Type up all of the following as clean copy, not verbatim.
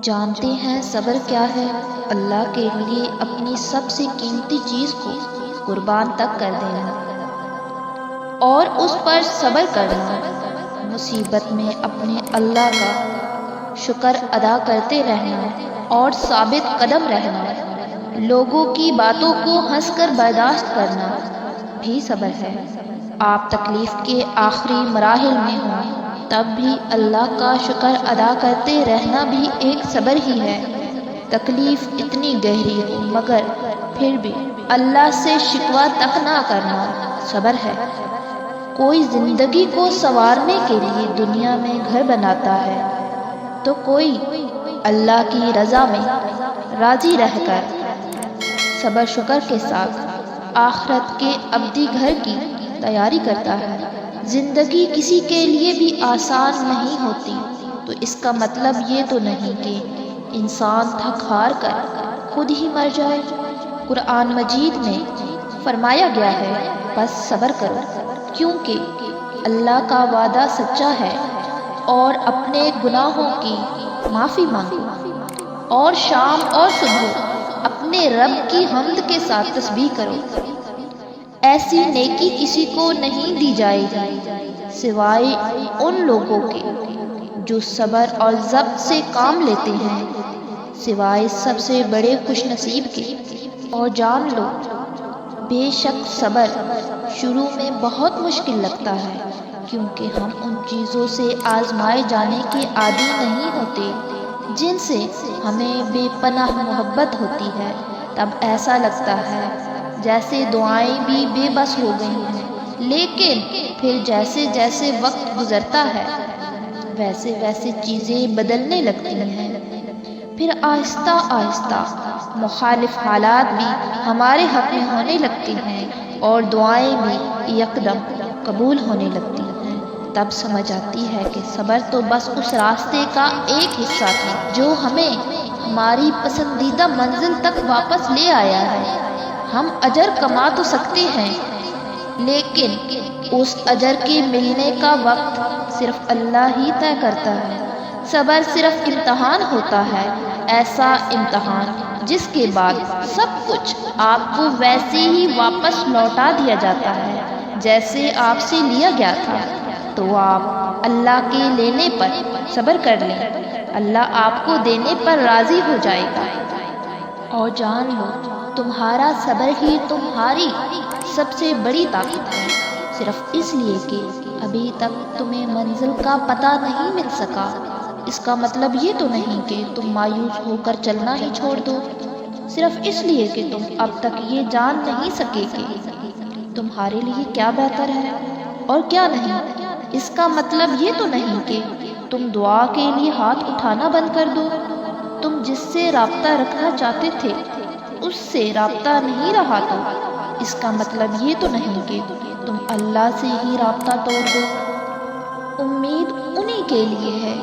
جانتے ہیں صبر کیا ہے؟ اللہ کے لیے اپنی سب سے قیمتی چیز کو قربان تک کر دینا اور اس پر صبر کرنا، مصیبت میں اپنے اللہ کا شکر ادا کرتے رہنا اور ثابت قدم رہنا، لوگوں کی باتوں کو ہنس کر برداشت کرنا بھی صبر ہے۔ آپ تکلیف کے آخری مراحل میں ہوں تب بھی اللہ کا شکر ادا کرتے رہنا بھی ایک صبر ہی ہے۔ تکلیف اتنی گہری ہو مگر پھر بھی اللہ سے شکوہ تک نہ کرنا صبر ہے۔ کوئی زندگی کو سنوارنے کے لیے دنیا میں گھر بناتا ہے تو کوئی اللہ کی رضا میں راضی رہ کر صبر شکر کے ساتھ آخرت کے ابدی گھر کی تیاری کرتا ہے۔ زندگی کسی کے لیے بھی آسان نہیں ہوتی تو اس کا مطلب یہ تو نہیں کہ انسان تھک ہار کر خود ہی مر جائے۔ قرآن مجید میں فرمایا گیا ہے بس صبر کرو کیونکہ اللہ کا وعدہ سچا ہے، اور اپنے گناہوں کی معافی مانگو اور شام اور صبح اپنے رب کی حمد کے ساتھ تسبیح کرو۔ ایسی نیکی کسی کو نہیں دی جائے گی سوائے ان لوگوں کے جو صبر اور ضبط سے کام لیتے ہیں، سوائے سب سے بڑے خوش نصیب کے۔ اور جان لو بے شک صبر شروع میں بہت مشکل لگتا ہے کیونکہ ہم ان چیزوں سے آزمائے جانے کے عادی نہیں ہوتے جن سے ہمیں بے پناہ محبت ہوتی ہے۔ تب ایسا لگتا ہے جیسے دعائیں بھی بے بس ہو گئی ہیں، لیکن پھر جیسے جیسے وقت گزرتا ہے ویسے ویسے چیزیں بدلنے لگتی ہیں، پھر آہستہ آہستہ مخالف حالات بھی ہمارے حق میں ہونے لگتے ہیں اور دعائیں بھی یکدم قبول ہونے لگتی ہیں۔ تب سمجھ آتی ہے کہ صبر تو بس اس راستے کا ایک حصہ تھا جو ہمیں ہماری پسندیدہ منزل تک واپس لے آیا ہے۔ ہم اجر کما تو سکتے ہیں لیکن اس اجر کے ملنے کا وقت صرف اللہ ہی طے کرتا ہے۔ صبر صرف امتحان ہوتا ہے، ایسا امتحان جس کے بعد سب کچھ آپ کو ویسے ہی واپس لوٹا دیا جاتا ہے جیسے آپ سے لیا گیا تھا۔ تو آپ اللہ کے لینے پر صبر کر لیں، اللہ آپ کو دینے پر راضی ہو جائے گا۔ اور جان لو تمہارا صبر ہی تمہاری سب سے بڑی طاقت ہے، صرف اس لیے کہ ابھی تک تمہیں منزل کا پتہ نہیں مل سکا۔ اس کا مطلب یہ تو نہیں کہ تم مایوس ہو کر چلنا ہی چھوڑ دو، صرف اس لیے کہ تم اب تک یہ جان نہیں سکے کہ تمہارے لیے کیا بہتر ہے اور کیا نہیں۔ اس کا مطلب یہ تو نہیں کہ تم دعا کے لیے ہاتھ اٹھانا بند کر دو۔ تم جس سے رابطہ رکھنا چاہتے تھے اس سے رابطہ نہیں رہا تو اس کا مطلب یہ تو نہیں کہ تم اللہ سے ہی رابطہ توڑ دو۔ امید انہی کے لیے ہے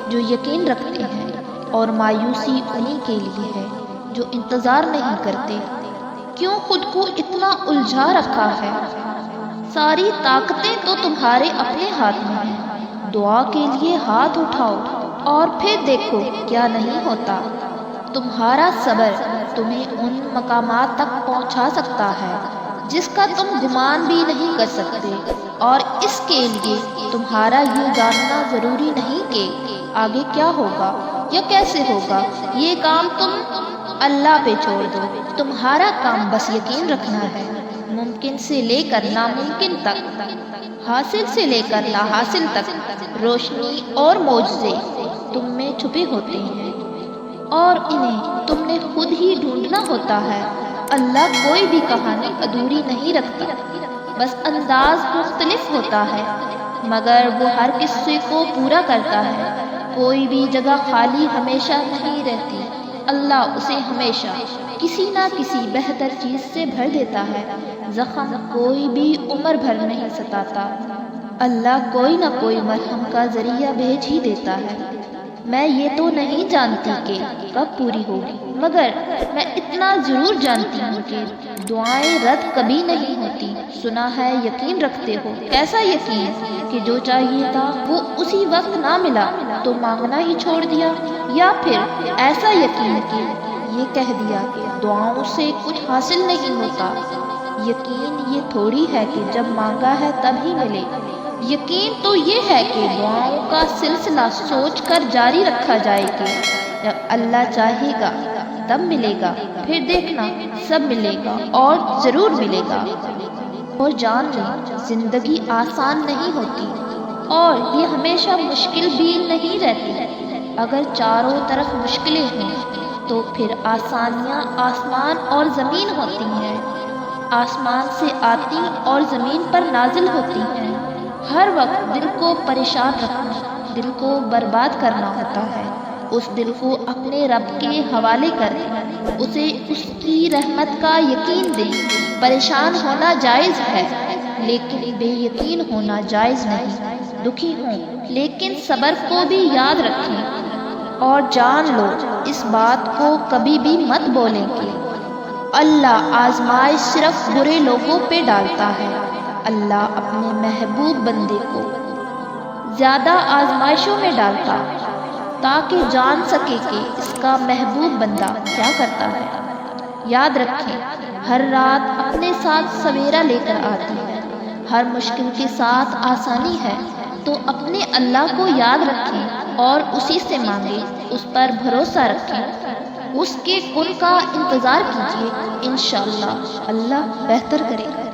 جو یقین رکھتے ہیں، اور مایوسی انہی کے لیے ہے جو انتظار نہیں کرتے۔ کیوں خود کو اتنا الجھا رکھا ہے؟ ساری طاقتیں تو تمہارے اپنے ہاتھ میں ہیں۔ دعا کے لیے ہاتھ اٹھاؤ اور پھر دیکھو کیا نہیں ہوتا۔ تمہارا صبر تمہیں ان مقامات تک پہنچا سکتا ہے جس کا تم گمان بھی نہیں کر سکتے، اور اس کے لیے تمہارا یہ جاننا ضروری نہیں کہ آگے کیا ہوگا یا کیسے ہوگا۔ یہ کام تم اللہ پہ چھوڑ دو۔ تمہارا کام بس یقین رکھنا ہے۔ ممکن سے لے کر ناممکن تک، حاصل سے لے کر لا حاصل تک، روشنی اور معجزے تم میں چھپے ہوتے ہیں اور انہیں تم نے خود ہی ڈھونڈنا ہوتا ہے۔ اللہ کوئی بھی کہانی ادھوری نہیں رکھتا، بس انداز مختلف ہوتا ہے مگر وہ ہر قصے کو پورا کرتا ہے۔ کوئی بھی جگہ خالی ہمیشہ نہیں رہتی، اللہ اسے ہمیشہ کسی نہ کسی بہتر چیز سے بھر دیتا ہے۔ زخم کوئی بھی عمر بھر نہیں ستاتا، اللہ کوئی نہ کوئی مرہم کا ذریعہ بھیج ہی دیتا ہے۔ میں یہ تو نہیں جانتی کہ کب پوری ہوگی، مگر میں اتنا ضرور جانتی ہوں کہ دعائیں رد کبھی نہیں ہوتی۔ سنا ہے یقین رکھتے ہو، کیسا یقین کہ جو چاہیے تھا وہ اسی وقت نہ ملا تو مانگنا ہی چھوڑ دیا۔ یا پھر ایسا یقین کہ یہ کہہ دیا کہ دعاؤں سے کچھ حاصل نہیں ہوتا؟ یقین یہ تھوڑی ہے کہ جب مانگا ہے تب ہی ملے، یقین تو یہ ہے کہ دعاؤں کا سلسلہ سوچ کر جاری رکھا جائے کہ جب اللہ چاہے گا تب ملے گا، پھر دیکھنا سب ملے گا اور ضرور ملے گا۔ اور جان لیں زندگی آسان نہیں ہوتی اور یہ ہمیشہ مشکل بھی نہیں رہتی۔ اگر چاروں طرف مشکلیں ہوں تو پھر آسانیاں آسمان اور زمین ہوتی ہیں، آسمان سے آتی اور زمین پر نازل ہوتی ہیں۔ ہر وقت دل کو پریشان رکھنا، دل کو برباد کرنا ہوتا ہے۔ اس دل کو اپنے رب کے حوالے کر اسے اس کی رحمت کا یقین دیں۔ پریشان ہونا جائز ہے لیکن بے یقین ہونا جائز نہیں۔ دکھی ہوں لیکن صبر کو بھی یاد رکھیں اور جان لو اس بات کو کبھی بھی مت بولیں کہ اللہ آزمائش صرف برے لوگوں پہ ڈالتا ہے۔ اللہ اپنے محبوب بندے کو زیادہ آزمائشوں میں ڈالتا تاکہ جان سکے کہ اس کا محبوب بندہ کیا کرتا ہے۔ یاد رکھیں ہر رات اپنے ساتھ سویرا لے کر آتی ہے، ہر مشکل کے ساتھ آسانی ہے، تو اپنے اللہ کو یاد رکھیں اور اسی سے مانگیں، اس پر بھروسہ رکھیں، اس کے کن کا انتظار کیجیے، انشاءاللہ اللہ بہتر کرے گا۔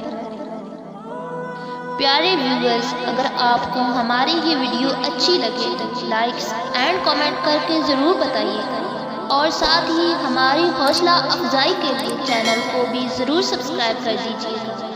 پیارے ویورز، اگر آپ کو ہماری یہ ویڈیو اچھی لگے تو لائکس اینڈ کامنٹ کر کے ضرور بتائیے گا، اور ساتھ ہی ہماری حوصلہ افزائی کے لیے چینل کو بھی ضرور سبسکرائب کر دیجیے گا۔